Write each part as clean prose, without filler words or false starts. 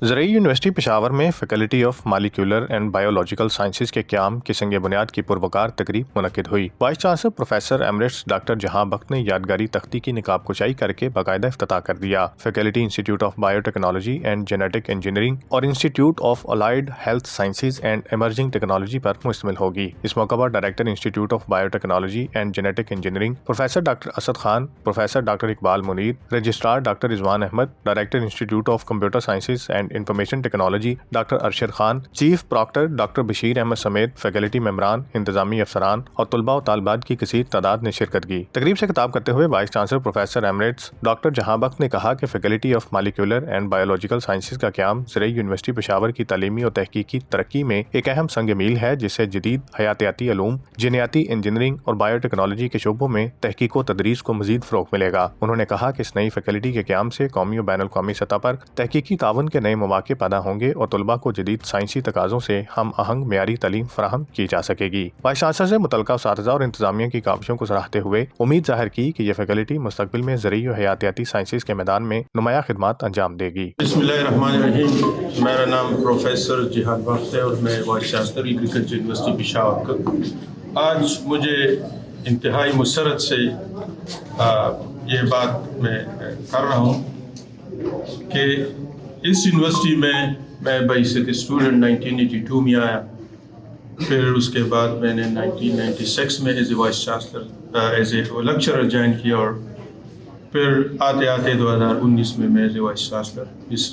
زرعی یونیورسٹی پشاور میں faculty of molecular and biological sciences کے قیام کی سنگ بنیاد کی پروقار تقریب منعقد ہوئی۔ Vice chancellor professor emeritus doctor جہاں بخت نے یادگاری تختی کی نقاب کشائی کر کے باقاعدہ افتتاح کر دیا۔ Faculty institute of biotechnology and genetic engineering اور institute of allied health sciences and emerging technology پر مشتمل ہوگی۔ اس موقع پر director institute of biotechnology and genetic engineering professor doctor Asad Khan, professor doctor Iqbal Munir, registrar doctor Rizwan Ahmed, director institute of computer sciences and information technology doctor Arshad Khan, chief proctor doctor Bashir Ahmed سمیت faculty ممبران، انتظامی افسران اور طلباء و طالبات کی کثیر تعداد نے شرکت کی۔ تقریب سے خطاب کرتے ہوئے vice chancellor professor emeritus doctor جہاں بخت نے کہا کہ faculty of molecular and biological sciences کا قیام زرعی یونیورسٹی پشاور کی تعلیمی اور تحقیقی ترقی میں ایک اہم سنگ میل ہے، جس سے جدید حیاتیاتی علوم، جینیاتی انجینئرنگ اور بایو ٹیکنالوجی کے شعبوں میں تحقیق و تدریس کو مزید فروغ ملے گا۔ انہوں نے کہا کہ اس نئی فیکلٹی کے قیام سے قومی و بین الاقوامی سطح پر تحقیقی تعاون کے نئے مواقع پیدا ہوں گے اور طلباء کو جدید سائنسی تقاضوں سے ہم آہنگ معیاری تعلیم فراہم کی جا سکے گی۔ وائس چانسلر نے متعلقہ اساتذہ اور انتظامیہ کی کاوشوں کو سراہتے ہوئے امید ظاہر کی کہ یہ فیکلٹی مستقبل میں زرعی و حیاتیاتی سائنسز کے میدان میں نمایاں خدمات انجام دے گی۔ بسم اللہ الرحمن الرحیم۔ میرا نام پروفیسر جہاں بخت ہے اور میں vice chancellor agriculture university Peshawar کا۔ آج مجھے انتہائی مسرت سے یہ بات میں کر رہا ہوں کہ اس یونیورسٹی میں بحیثیت اسٹوڈنٹ 1982 میں آیا، پھر اس کے بعد میں نے 1996 میں as a vice chancellor as a lecturer join کیا، اور پھر آتے آتے 2019 میں ایز اے وائس چانسلر اس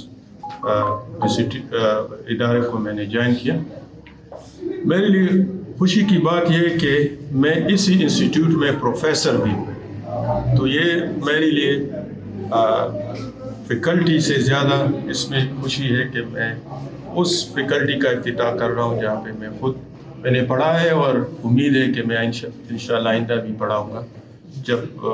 ادارے کو میں نے جوائن کیا۔ میرے لیے خوشی کی بات یہ ہے کہ میں اسی انسٹیٹیوٹ میں پروفیسر بھی ہوں، تو یہ میرے لیے فیکلٹی سے زیادہ اس میں خوشی ہے کہ میں اس فیکلٹی کا افتتاح کر رہا ہوں جہاں پہ میں نے پڑھا ہے، اور امید ہے کہ میں انشاءاللہ آئندہ بھی پڑھاؤں گا جب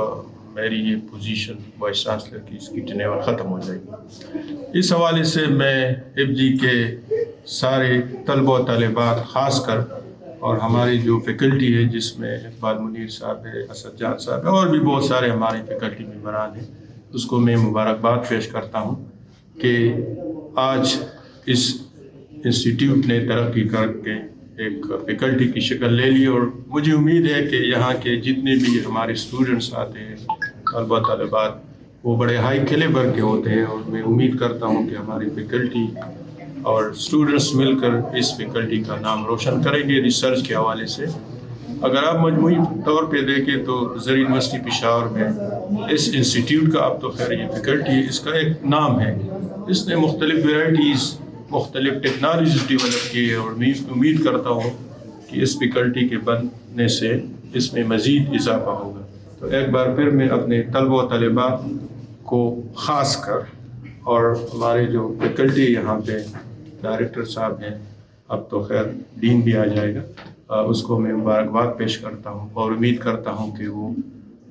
میری یہ پوزیشن وائس چانسلر کی اس کی ٹینیور ختم ہو جائے گی۔ اس حوالے سے میں ایف جی کے سارے طلبہ و طالبات، خاص کر اور ہماری جو فیکلٹی ہے جس میں اقبال منیر صاحب ہے، اسد جان صاحب ہے، اور بھی بہت سارے ہمارے فیکلٹی ممبران ہیں، اس کو میں مبارکباد پیش کرتا ہوں کہ آج اس انسٹیٹیوٹ نے ترقی کر کے ایک فیکلٹی کی شکل لے لی، اور مجھے امید ہے کہ یہاں کے جتنے بھی ہمارے اسٹوڈنٹس آتے ہیں، طلبہ طالبات، وہ بڑے ہائی کیلیبر کے ہوتے ہیں، اور میں امید کرتا ہوں کہ ہماری فیکلٹی اور اسٹوڈنٹس مل کر اس فیکلٹی کا نام روشن کریں گے ریسرچ کے حوالے سے۔ اگر آپ مجموعی طور پہ دیکھیں تو زرعی یونیورسٹی پشاور میں اس انسٹیٹیوٹ کا، اب تو خیر یہ فیکلٹی، اس کا ایک نام ہے، اس نے مختلف ویرائٹیز، مختلف ٹیکنالوجیز ڈیولپ کی ہے، اور میں امید کرتا ہوں کہ اس فیکلٹی کے بننے سے اس میں مزید اضافہ ہوگا۔ تو ایک بار پھر میں اپنے طلبہ و طالبات کو خاص کر، اور ہمارے جو فیکلٹی یہاں پہ ڈائریکٹر صاحب ہیں، اب تو خیر ڈین بھی آ جائے گا، اس کو میں مبارکباد پیش کرتا ہوں، اور امید کرتا ہوں کہ وہ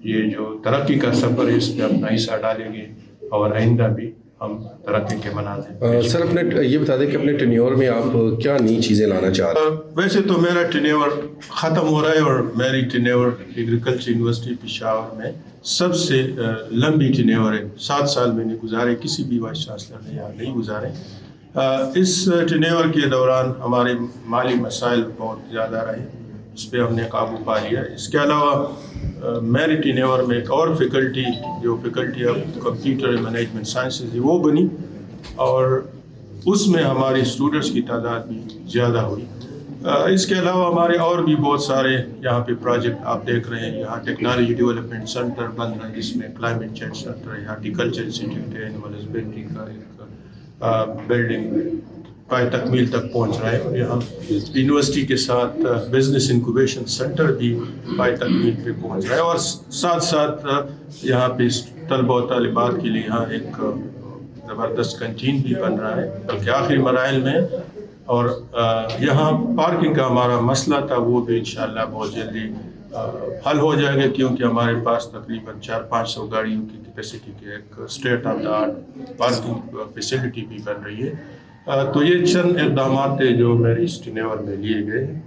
یہ جو ترقی کا سفر ہے اس پہ اپنا حصہ ڈالیں گے، اور آئندہ بھی ہم ترقی کے مناظر۔ سر، اپنے یہ بتا دیں کہ اپنے ٹینیور میں آپ کیا نئی چیزیں لانا چاہ رہے ہیں؟ ویسے تو میرا ٹینیور ختم ہو رہا ہے، اور میری ٹینیور ایگریکلچر یونیورسٹی پشاور میں سب سے لمبی ٹینیور ہے۔ 7 سال میں نے گزارے، کسی بھی وائس چانسلر نے یہاں نہیں گزارے۔ اس ٹینیور کے دوران ہمارے مالی مسائل بہت زیادہ رہے، اس پہ ہم نے قابو پا لیا۔ اس کے علاوہ میری ٹینیور میں ایک اور فیکلٹی، جو faculty of computer management sciences, وہ بنی، اور اس میں ہمارے اسٹوڈنٹس کی تعداد بھی زیادہ ہوئی۔ اس کے علاوہ ہمارے اور بھی بہت سارے یہاں پہ پروجیکٹ آپ دیکھ رہے ہیں۔ یہاں ٹیکنالوجی ڈیولپمنٹ سینٹر بن رہا ہے، جس میں کلائمیٹ چینج سینٹر ہے، ہارٹیکلچر انسٹیٹیوٹ ہے، اینیمل ہسبینڈری کا ایک بلڈنگ پائے تکمیل تک پہنچ رہا ہے، اور یہاں یونیورسٹی کے ساتھ بزنس انکوبیشن سینٹر بھی پائے تکمیل پہ پہنچ رہا ہے، اور ساتھ ساتھ یہاں پہ طلبہ و طالبات کے لیے یہاں ایک زبردست کنٹین بھی بن رہا ہے، بلکہ آخری مراحل میں۔ اور یہاں پارکنگ کا ہمارا مسئلہ تھا، وہ بھی انشاءاللہ بہت جلدی حل ہو جائے گا، کیونکہ ہمارے پاس تقریباً 400-500 گاڑیوں کی کیپیسٹی کے ایک state of the art parking facility بھی بن رہی ہے۔ تو یہ چند اقدامات ہیں جو میری اس ٹینیور میں لیے گئے ہیں،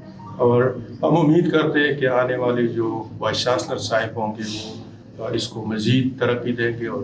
اور ہم امید کرتے ہیں کہ آنے والے جو وائس چانسلر صاحب ہوں گے وہ اس کو مزید ترقی دیں گے، اور